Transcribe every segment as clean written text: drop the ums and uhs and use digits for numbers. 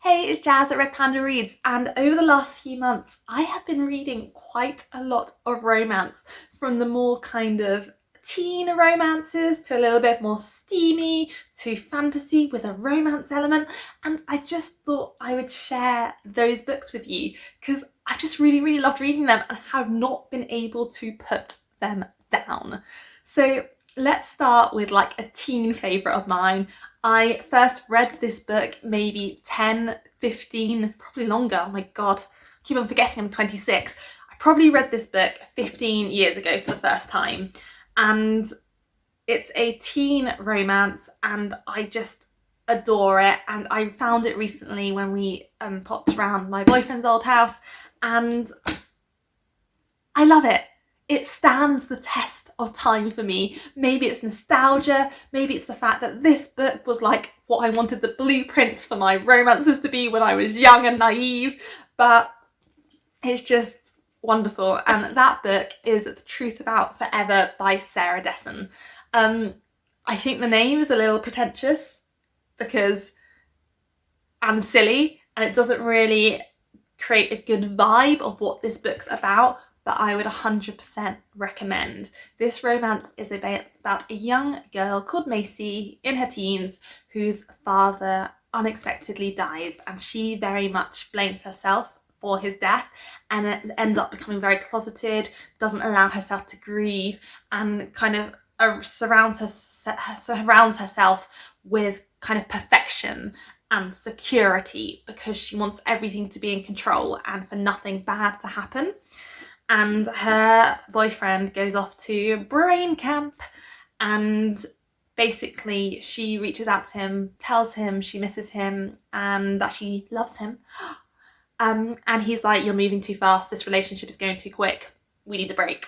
Hey, it's Jazz at Red Panda Reads, and over the last few months I have been reading quite a lot of romance, from the more kind of teen romances to a little bit more steamy to fantasy with a romance element, and I just thought I would share those books with you because I've just really loved reading them and have not been able to put them down. So let's start with like a teen favourite of mine. I first read this book maybe 10, 15, probably longer. Oh my God, I keep on forgetting I'm 26. I probably read this book 15 years ago for the first time. And it's a teen romance and I just adore it. And I found it recently when we popped around my boyfriend's old house and I love it. It stands the test of time for me. Maybe it's nostalgia, maybe it's the fact that this book was like what I wanted the blueprint for my romances to be when I was young and naive, but it's just wonderful. And that book is The Truth About Forever by Sarah Dessen. I think the name is a little pretentious because and silly, and it doesn't really create a good vibe of what this book's about, but I would 100% recommend. This romance is about a young girl called Macy in her teens whose father unexpectedly dies, and she very much blames herself for his death and it ends up becoming very closeted, doesn't allow herself to grieve, and kind of surrounds herself with kind of perfection and security because she wants everything to be in control and for nothing bad to happen. And her boyfriend goes off to brain camp and basically she reaches out to him, tells him she misses him and that she loves him. And he's like, you're moving too fast, this relationship is going too quick, we need a break.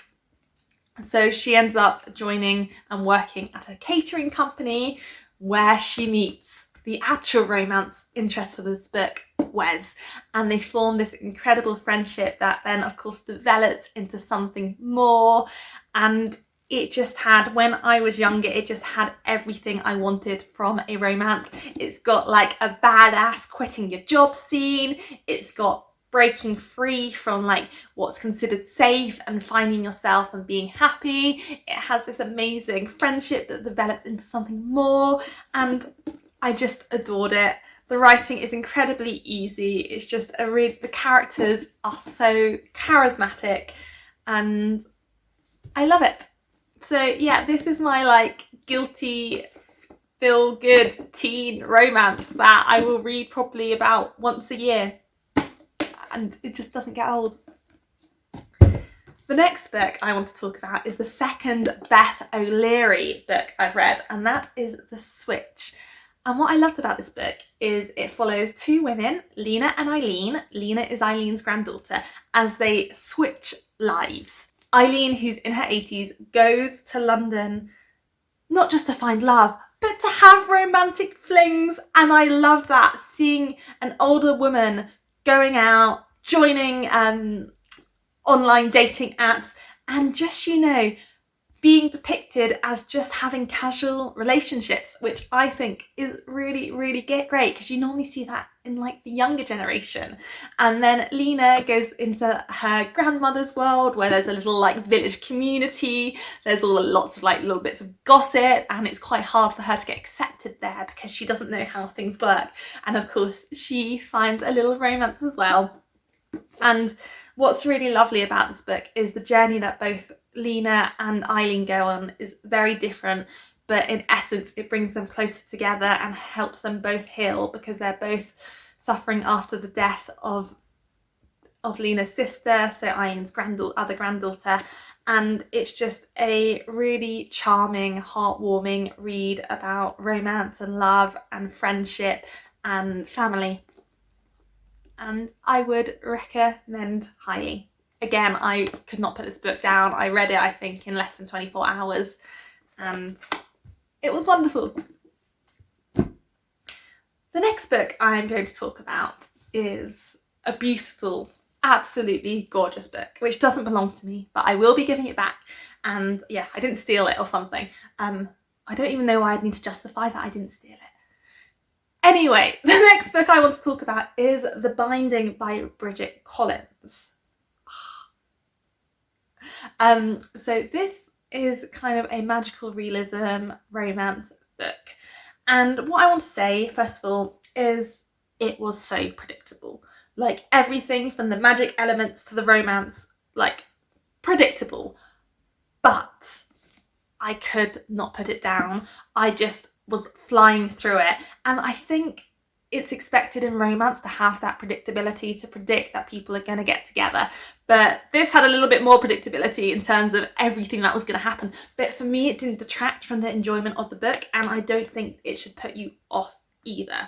So she ends up joining and working at a catering company where she meets the actual romance interest for this book, Wes, and they form this incredible friendship that then of course develops into something more. And it just had, when I was younger, it just had everything I wanted from a romance. It's got like a badass quitting your job scene, it's got breaking free from like what's considered safe and finding yourself and being happy. It has this amazing friendship that develops into something more, and I just adored it. The writing is incredibly easy. It's just the characters are so charismatic and I love it. So yeah, this is my like guilty feel good teen romance that I will read probably about once a year and it just doesn't get old. The next book I want to talk about is the second Beth O'Leary book I've read, and that is The Switch. And what I loved about this book is it follows two women, Lena and Eileen. Lena is Eileen's granddaughter, as they switch lives. Eileen, who's in her 80s, goes to London not just to find love, but to have romantic flings. And I love that, seeing an older woman going out, joining online dating apps, and just, you know, being depicted as just having casual relationships, which I think is really great because you normally see that in like the younger generation. And then Lena goes into her grandmother's world where there's a little like village community, there's lots of like little bits of gossip, and it's quite hard for her to get accepted there because she doesn't know how things work. And of course she finds a little romance as well. And what's really lovely about this book is the journey that both Lena and Eileen go on is very different, but in essence it brings them closer together and helps them both heal because they're both suffering after the death of Lena's sister, so Eileen's other granddaughter. And it's just a really charming, heartwarming read about romance and love and friendship and family. And I would recommend highly. Again, I could not put this book down. I read it, I think, in less than 24 hours and it was wonderful. The next book I'm going to talk about is a beautiful, absolutely gorgeous book, which doesn't belong to me, but I will be giving it back. And yeah, I didn't steal it or something. I don't even know why I'd need to justify that I didn't steal it. Anyway, the next book I want to talk about is The Binding by Bridget Collins. So this is kind of a magical realism romance book. And what I want to say, first of all, is it was so predictable. Like, everything from the magic elements to the romance, like, predictable. But I could not put it down. I just was flying through it. And I think it's expected in romance to have that predictability, to predict that people are going to get together. But this had a little bit more predictability in terms of everything that was going to happen. But for me, it didn't detract from the enjoyment of the book, and I don't think it should put you off either.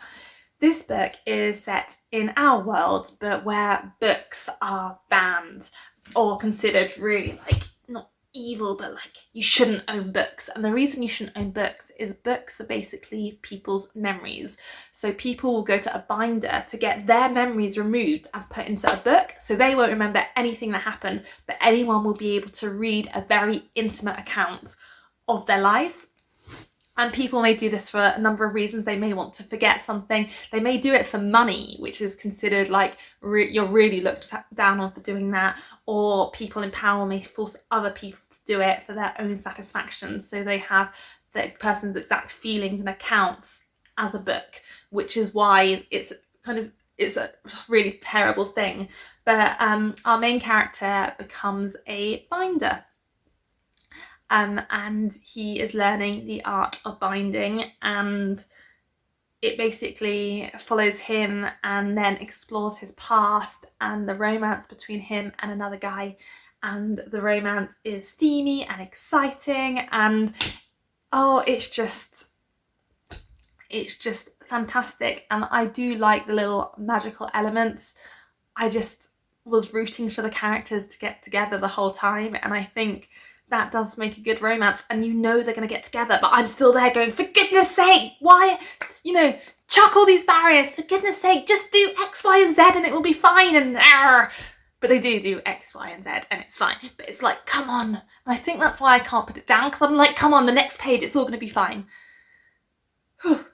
This book is set in our world, but where books are banned or considered really, like, not evil, but like, you shouldn't own books. And the reason you shouldn't own books is books are basically people's memories. So people will go to a binder to get their memories removed and put into a book, so they won't remember anything that happened, but anyone will be able to read a very intimate account of their lives. And people may do this for a number of reasons. They may want to forget something. They may do it for money, which is considered like you're really looked down on for doing that. Or people in power may force other people to do it for their own satisfaction. So they have the person's exact feelings and accounts as a book, which is why it's a really terrible thing. But our main character becomes a binder. And he is learning the art of binding, and it basically follows him and then explores his past and the romance between him and another guy. And the romance is steamy and exciting, and it's just fantastic. And I do like the little magical elements. I just was rooting for the characters to get together the whole time, and I think that does make a good romance, and you know they're going to get together, but I'm still there going, for goodness sake, why, chuck all these barriers, for goodness sake, just do X, Y, and Z and it will be fine, and but they do X, Y, and Z and it's fine, but it's like, come on. And I think that's why I can't put it down, because I'm like, come on, the next page, it's all going to be fine. Okay.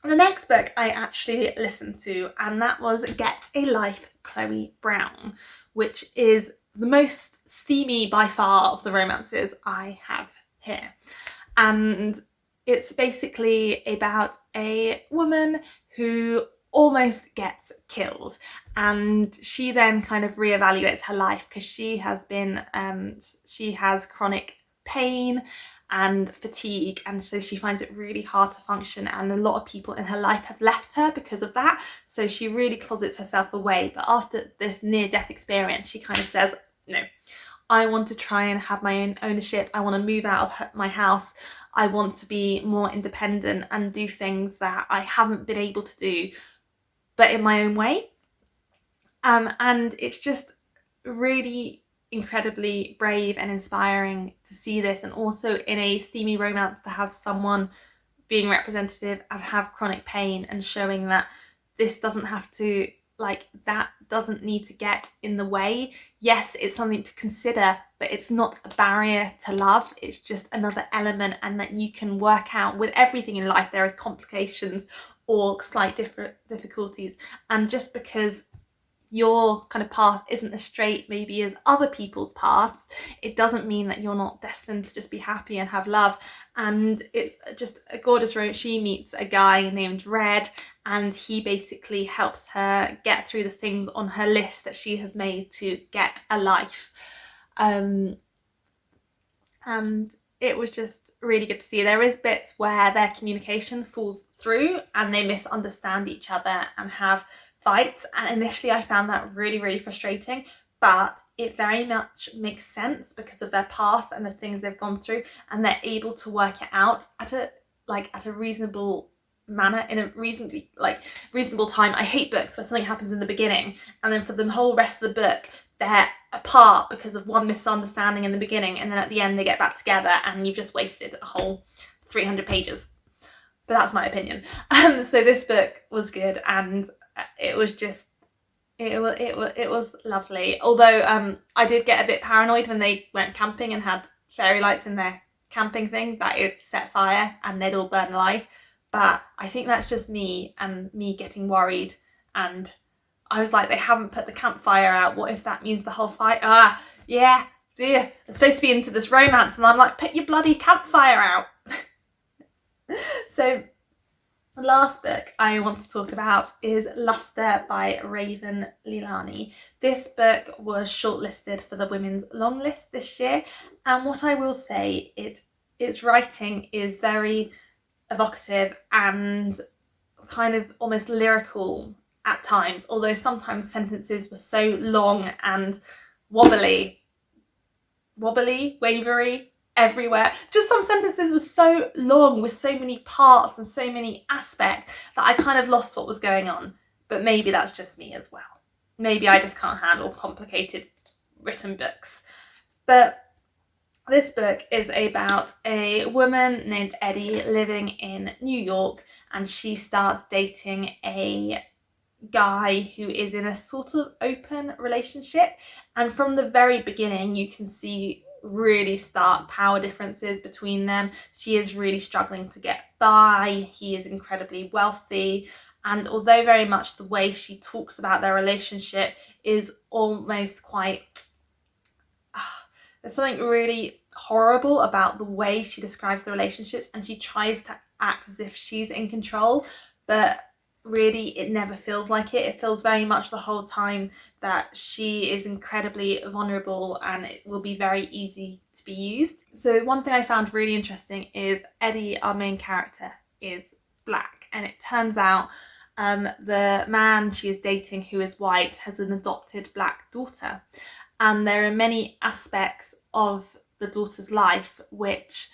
The next book I actually listened to, and that was Get a Life, Chloe Brown, which is the most steamy by far of the romances I have here. And it's basically about a woman who almost gets killed, and she then kind of reevaluates her life because she has chronic pain and fatigue, and so she finds it really hard to function, and a lot of people in her life have left her because of that, so she really closets herself away. But after this near-death experience, she kind of says, no, I want to try and have my own ownership. I want to move out of my house. I want to be more independent and do things that I haven't been able to do, but in my own way. And it's just really incredibly brave and inspiring to see this, and also in a steamy romance to have someone being representative and have chronic pain and showing that this doesn't have to, that doesn't need to get in the way. Yes, it's something to consider, but it's not a barrier to love. It's just another element, and that you can work out with everything in life. There is complications or slight difficulties, and just because your kind of path isn't as straight maybe as other people's paths, it doesn't mean that you're not destined to just be happy and have love. And it's just a gorgeous romance. She meets a guy named Red, and he basically helps her get through the things on her list that she has made to get a life. And it was just really good to see. There is bits where their communication falls through and they misunderstand each other and have fights, and initially I found that really, really frustrating, but it very much makes sense because of their past and the things they've gone through, and they're able to work it out at a reasonable manner, in a reasonable time. I hate books where something happens in the beginning and then for the whole rest of the book they're apart because of one misunderstanding in the beginning, and then at the end they get back together, and you've just wasted a whole 300 pages. But that's my opinion. So this book was good, and it was just, it was lovely. Although I did get a bit paranoid when they went camping and had fairy lights in their camping thing, that it would set fire and they'd all burn alive. but I think that's just me and me getting worried. And I was like, they haven't put the campfire out. What if that means the whole fight? Yeah, dear. I'm supposed to be into this romance, and I'm like, put your bloody campfire out. So the last book I want to talk about is Lustre by Leilani. This book was shortlisted for the Women's Long List this year, and what I will say, its writing is very evocative and kind of almost lyrical at times, although sometimes sentences were so long and wavery everywhere. Just some sentences were so long with so many parts and so many aspects that I kind of lost what was going on. But maybe that's just me as well. Maybe I just can't handle complicated written books. But this book is about a woman named Eddie living in New York, and she starts dating a guy who is in a sort of open relationship, and from the very beginning you can see really stark power differences between them. She is really struggling to get by, he is incredibly wealthy, and although very much the way she talks about their relationship is almost quite there's something really horrible about the way she describes the relationships, and she tries to act as if she's in control, but really it never feels like it. It feels very much the whole time that she is incredibly vulnerable and it will be very easy to be used. So one thing I found really interesting is Eddie, our main character, is black, and it turns out the man she is dating, who is white, has an adopted black daughter, and there are many aspects of the daughter's life which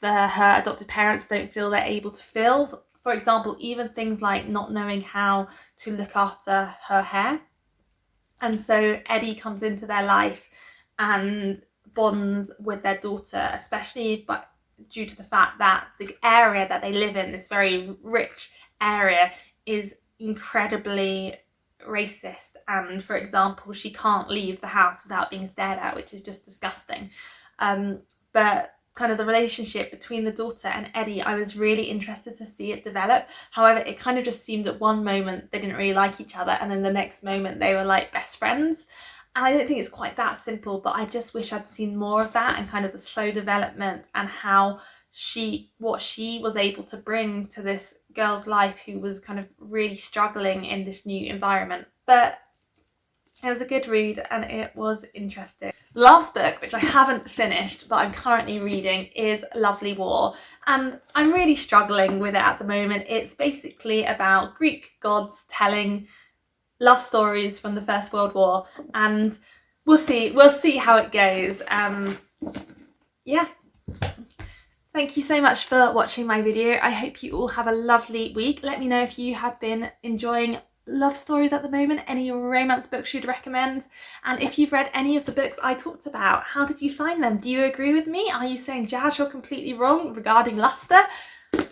her adopted parents don't feel they're able to fill. For example, even things like not knowing how to look after her hair. And so Eddie comes into their life and bonds with their daughter, especially due to the fact that the area that they live in, this very rich area, is incredibly racist. And for example, she can't leave the house without being stared at, which is just disgusting. But kind of the relationship between the daughter and Eddie, I was really interested to see it develop. However, it kind of just seemed at one moment they didn't really like each other, and then the next moment they were like best friends. And I don't think it's quite that simple, but I just wish I'd seen more of that and kind of the slow development and how what she was able to bring to this girl's life who was kind of really struggling in this new environment. But it was a good read and it was interesting. The last book, which I haven't finished but I'm currently reading, is Lovely War, and I'm really struggling with it at the moment. It's basically about Greek gods telling love stories from the First World War, and we'll see how it goes. Yeah. Thank you so much for watching my video. I hope you all have a lovely week. Let me know if you have been enjoying love stories at the moment, any romance books you'd recommend, and if you've read any of the books I talked about, how did you find them? Do you agree with me? Are you saying, Jazz, you're completely wrong regarding Lustre?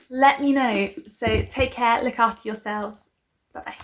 Let me know. So take care, look after yourselves. Bye bye.